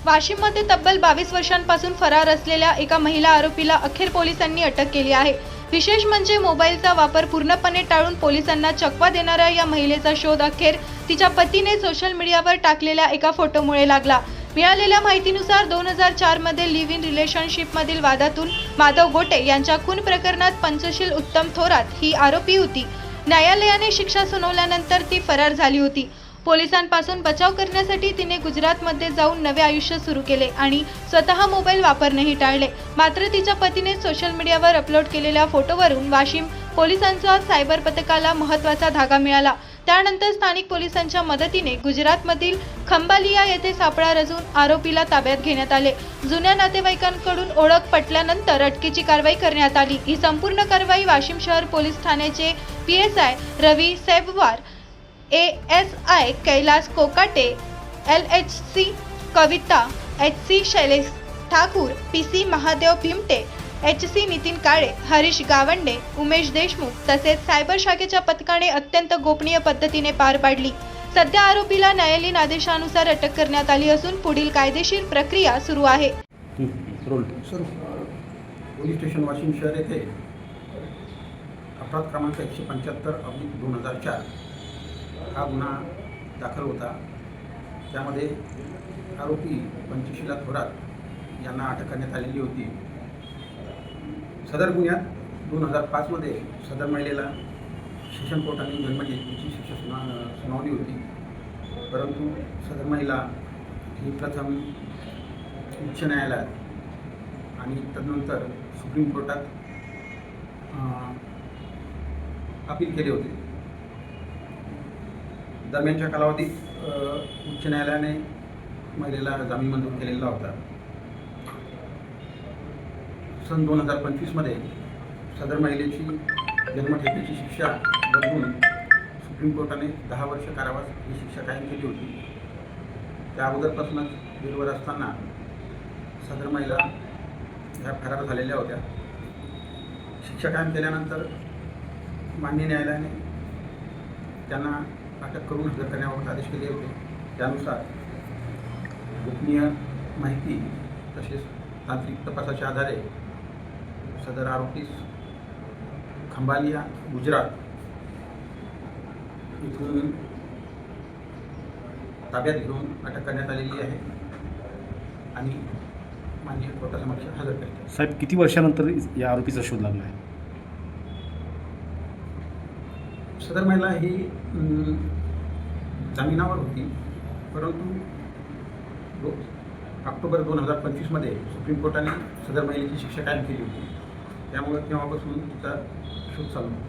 वाशिममध्ये तब्बल 22 वर्षांपासून फरार असलेल्या एका महिला आरोपीला अखेर पोलिसांनी अटक केली आहे। विशेष म्हणजे मोबाईलचा वापर पूर्णपणे टाळून पोलिसांना चकवा देणाऱ्या या महिलेचा शोध अखेर तिच्या पतीने सोशल मीडियावर टाकलेल्या एका फोटोमुळे लागला। मिळालेल्या माहितीनुसार 2004 मध्ये लिव्ह इन रिलेशनशिपमधील वादातून माधव गोटे यांच्या खून प्रकरणात पंचशील उत्तम थोरात ही आरोपी होती। न्यायालयाने शिक्षा सुनावल्यानंतर ती फरार झाली होती। पोलिसांपासून बचाव करण्यासाठी तिने गुजरातमध्ये जाऊन नवे आयुष्य सुरू केले आणि स्वतः मोबाईल वापरणेही टाळले। मात्र तिच्या पतीने सोशल मीडियावर अपलोड केलेल्या फोटोवरून वाशिम पोलिसांच्या सायबर पथकाला महत्त्वाचा धागा मिळाला। त्यानंतर स्थानिक पोलिसांच्या मदतीने गुजरातमधील खंबालिया येथे सापळा रचून आरोपीला ताब्यात घेण्यात आले। जुन्या नातेवाईकांकडून ओळख पटल्यानंतर अटकेची कारवाई करण्यात आली। ही संपूर्ण कारवाई वाशिम शहर पोलीस ठाण्याचे PSI रवी सेबवार, ASI कैलास कोकाटे, LHC कविता, HC Shailesh Thakur, PC Mahadev भीमटे, HC Nitin Kale, Harish Gawande, Umesh Deshmukh तसेच सायबर शाखेच्या पथकाने अत्यंत गोपनीय पद्धतीने पार पाडली। सध्या आरोपीला न्यायालयीन आदेशानुसार अटक करण्यात आली असून पुढील कायदेशीर प्रक्रिया सुरू आहे। पोलीस स्टेशन वाशिम शहर येथे अपराध क्रमांक 175/2004 हा गुन्हा दाखल होता। त्यामध्ये आरोपी पंचशीला थोरात यांना अटक करण्यात आलेली होती। सदर गुन्ह्यात 2005 मध्ये सदर महिलेला सेशन कोर्टाने जन्मठेपेची शिक्षा सुनावली होती, परंतु सदर महिला ही प्रथम उच्च न्यायालयात आणि तदनंतर सुप्रीम कोर्टात अपील केले होते। दरम्यानच्या कालावधीत उच्च न्यायालयाने महिलेला जामीन मंजूर केलेला होता। सन 2025 मध्ये सदर महिलेची जन्मठेपेची शिक्षा बदलून सुप्रीम कोर्टाने 10 वर्ष कारावास ही शिक्षा कायम केली होती। त्या अगोदरपासूनच बेलवर असताना सदर महिला ह्या फरार झालेल्या होत्या। शिक्षा कायम केल्यानंतर माननीय न्यायालयाने त्यांना अटक करून हजर करण्याबाबत आदेश केले होते। त्यानुसार गोपनीय माहिती तसेच तांत्रिक तपासाच्या आधारे सदर आरोपीस खंबालिया गुजरात इथून ताब्यात घेऊन अटक करण्यात आलेली आहे आणि माननीय कोर्टासमक्ष हजर करते। साहेब, किती वर्षानंतर या आरोपीचा शोध लागला आहे? सदर महिला ही जामिनावर होती, परंतु ऑक्टोबर 2025 मध्ये सुप्रीम कोर्टाने सदर महिलेची शिक्षा कायम केली होती। त्यामुळे तेव्हापासून तिचा शोध चालू होता।